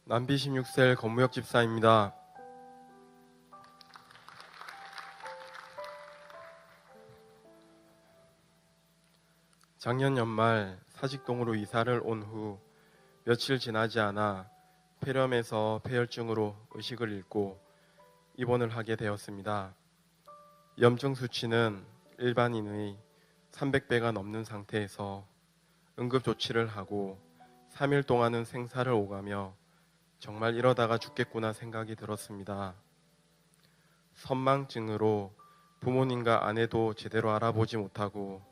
남비 16셀 권무혁 집사입니다. 작년 연말 사직동으로 이사를 온 후 며칠 지나지 않아 폐렴에서 폐혈증으로 의식을 잃고 입원을 하게 되었습니다. 염증 수치는 일반인의 300배가 넘는 상태에서 응급 조치를 하고 3일 동안은 생사를 오가며 정말 이러다가 죽겠구나 생각이 들었습니다. 선망증으로 부모님과 아내도 제대로 알아보지 못하고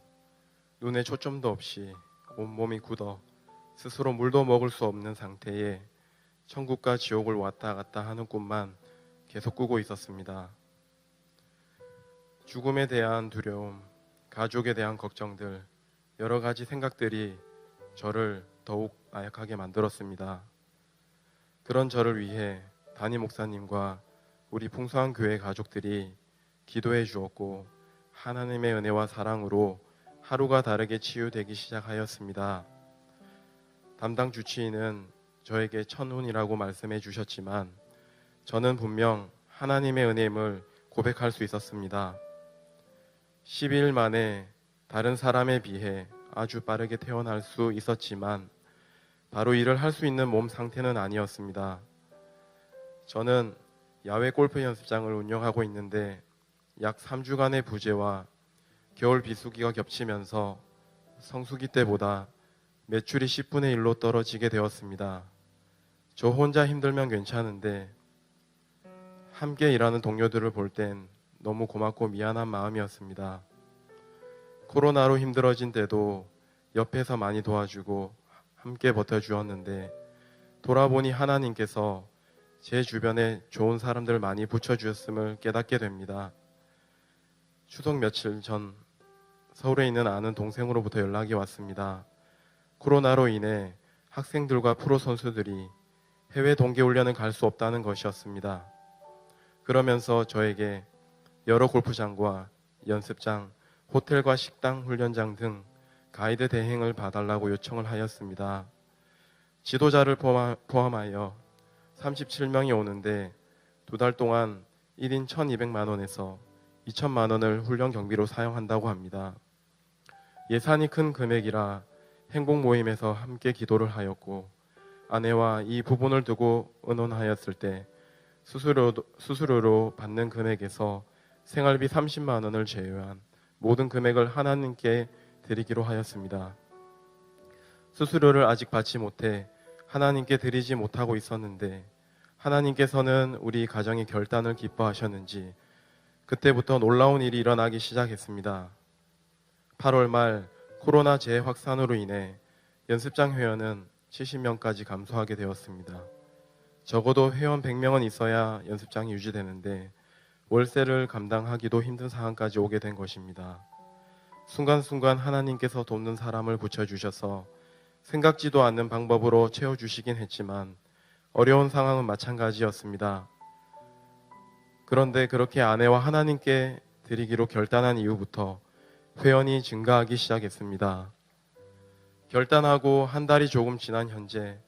눈에 초점도 없이 온몸이 굳어 스스로 물도 먹을 수 없는 상태에 천국과 지옥을 왔다 갔다 하는 꿈만 계속 꾸고 있었습니다. 죽음에 대한 두려움, 가족에 대한 걱정들, 여러 가지 생각들이 저를 더욱 나약하게 만들었습니다. 그런 저를 위해 담임 목사님과 우리 풍성한 교회 가족들이 기도해 주었고 하나님의 은혜와 사랑으로 하루가 다르게 치유되기 시작하였습니다. 담당 주치의는 저에게 천운이라고 말씀해 주셨지만 저는 분명 하나님의 은혜임을 고백할 수 있었습니다. 12일 만에 다른 사람에 비해 아주 빠르게 태어날 수 있었지만 바로 일을 할 수 있는 몸 상태는 아니었습니다. 저는 야외 골프 연습장을 운영하고 있는데 약 3주간의 부재와 겨울 비수기가 겹치면서 성수기 때보다 매출이 10분의 1로 떨어지게 되었습니다. 저 혼자 힘들면 괜찮은데 함께 일하는 동료들을 볼 땐 너무 고맙고 미안한 마음이었습니다. 코로나로 힘들어진 때도 옆에서 많이 도와주고 함께 버텨주었는데 돌아보니 하나님께서 제 주변에 좋은 사람들 많이 붙여주셨음을 깨닫게 됩니다. 추석 며칠 전 서울에 있는 아는 동생으로부터 연락이 왔습니다. 코로나로 인해 학생들과 프로 선수들이 해외 동계훈련을 갈 수 없다는 것이었습니다. 그러면서 저에게 여러 골프장과 연습장, 호텔과 식당, 훈련장 등 가이드 대행을 봐달라고 요청을 하였습니다. 지도자를 포함하여 37명이 오는데 2달 동안 1인 1,200만 원에서 2천만 원을 훈련 경비로 사용한다고 합니다. 예산이 큰 금액이라 행복 모임에서 함께 기도를 하였고 아내와 이 부분을 두고 의논하였을 때 수수료로 받는 금액에서 생활비 30만 원을 제외한 모든 금액을 하나님께 드리기로 하였습니다. 수수료를 아직 받지 못해 하나님께 드리지 못하고 있었는데 하나님께서는 우리 가정의 결단을 기뻐하셨는지 그때부터 놀라운 일이 일어나기 시작했습니다. 8월 말 코로나 재확산으로 인해 연습장 회원은 70명까지 감소하게 되었습니다. 적어도 회원 100명은 있어야 연습장이 유지되는데 월세를 감당하기도 힘든 상황까지 오게 된 것입니다. 순간순간 하나님께서 돕는 사람을 붙여주셔서 생각지도 않는 방법으로 채워주시긴 했지만 어려운 상황은 마찬가지였습니다. 그런데 그렇게 아내와 하나님께 드리기로 결단한 이후부터 회원이 증가하기 시작했습니다. 결단하고 한 달이 조금 지난 현재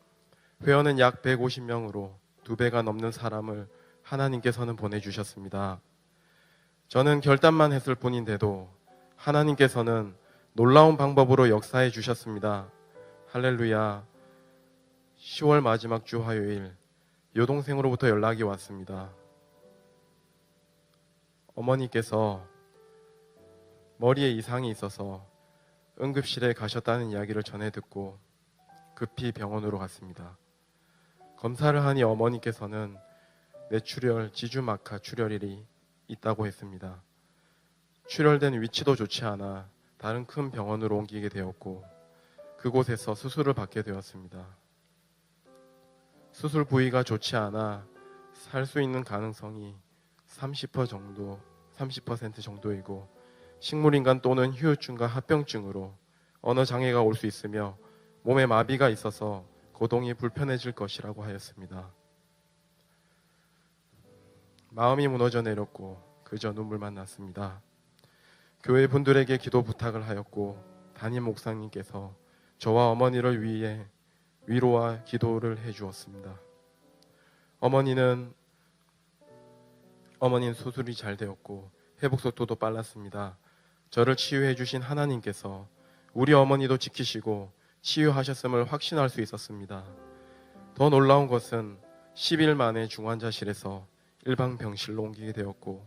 회원은 약 150명으로 2배가 넘는 사람을 하나님께서는 보내주셨습니다. 저는 결단만 했을 뿐인데도 하나님께서는 놀라운 방법으로 역사해 주셨습니다. 할렐루야. 10월 마지막 주 화요일 여동생으로부터 연락이 왔습니다. 어머니께서 머리에 이상이 있어서 응급실에 가셨다는 이야기를 전해 듣고 급히 병원으로 갔습니다. 검사를 하니 어머니께서는 뇌출혈, 지주막하 출혈이 있다고 했습니다. 출혈된 위치도 좋지 않아 다른 큰 병원으로 옮기게 되었고 그곳에서 수술을 받게 되었습니다. 수술 부위가 좋지 않아 살 수 있는 가능성이 30% 정도이고 식물인간 또는 후유증과 합병증으로 언어 장애가 올 수 있으며 몸에 마비가 있어서 거동이 불편해질 것이라고 하였습니다. 마음이 무너져 내렸고 그저 눈물만 났습니다. 교회 분들에게 기도 부탁을 하였고 담임 목사님께서 저와 어머니를 위해 위로와 기도를 해주었습니다. 어머니는 수술이 잘 되었고 회복 속도도 빨랐습니다. 저를 치유해 주신 하나님께서 우리 어머니도 지키시고 치유하셨음을 확신할 수 있었습니다. 더 놀라운 것은 10일 만에 중환자실에서 일반 병실로 옮기게 되었고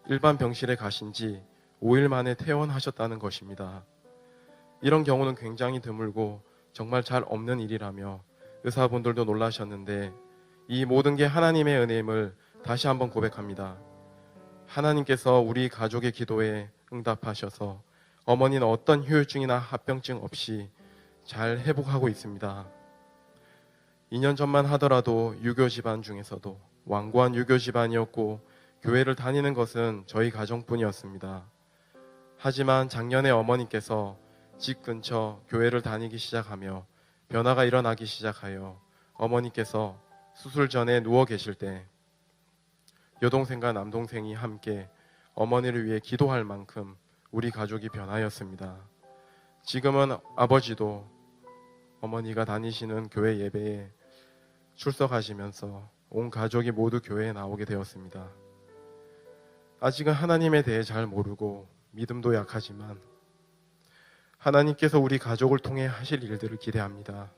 일반 병실에 가신 지 5일 만에 퇴원하셨다는 것입니다. 이런 경우는 굉장히 드물고 정말 잘 없는 일이라며 의사분들도 놀라셨는데 이 모든 게 하나님의 은혜임을 다시 한번 고백합니다. 하나님께서 우리 가족의 기도에 응답하셔서 어머니는 어떤 후유증이나 합병증 없이 잘 회복하고 있습니다. 2년 전만 하더라도 유교 집안 중에서도 완고한 유교 집안이었고 교회를 다니는 것은 저희 가정뿐이었습니다. 하지만 작년에 어머니께서 집 근처 교회를 다니기 시작하며 변화가 일어나기 시작하여 어머니께서 수술 전에 누워 계실 때 여동생과 남동생이 함께 어머니를 위해 기도할 만큼 우리 가족이 변하였습니다. 지금은 아버지도 어머니가 다니시는 교회 예배에 출석하시면서 온 가족이 모두 교회에 나오게 되었습니다. 아직은 하나님에 대해 잘 모르고 믿음도 약하지만 하나님께서 우리 가족을 통해 하실 일들을 기대합니다.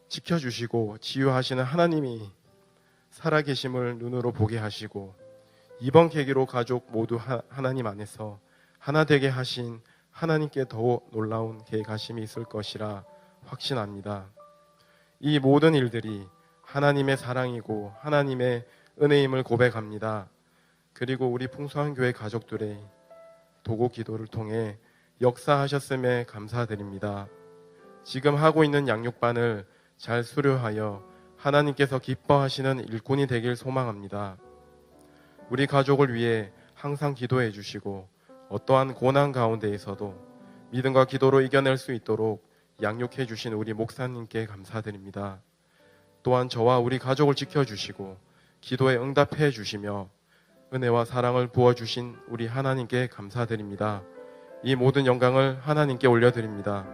지켜주시고 치유하시는 하나님이 살아계심을 눈으로 보게 하시고 이번 계기로 가족 모두 하나님 안에서 하나 되게 하신 하나님께 더 놀라운 계획하심이 있을 것이라 확신합니다. 이 모든 일들이 하나님의 사랑이고 하나님의 은혜임을 고백합니다. 그리고 우리 풍성한 교회 가족들의 도고 기도를 통해 역사하셨음에 감사드립니다. 지금 하고 있는 양육반을 잘 수료하여 하나님께서 기뻐하시는 일꾼이 되길 소망합니다. 우리 가족을 위해 항상 기도해 주시고 어떠한 고난 가운데에서도 믿음과 기도로 이겨낼 수 있도록 양육해 주신 우리 목사님께 감사드립니다. 또한 저와 우리 가족을 지켜주시고 기도에 응답해 주시며 은혜와 사랑을 부어주신 우리 하나님께 감사드립니다. 이 모든 영광을 하나님께 올려드립니다.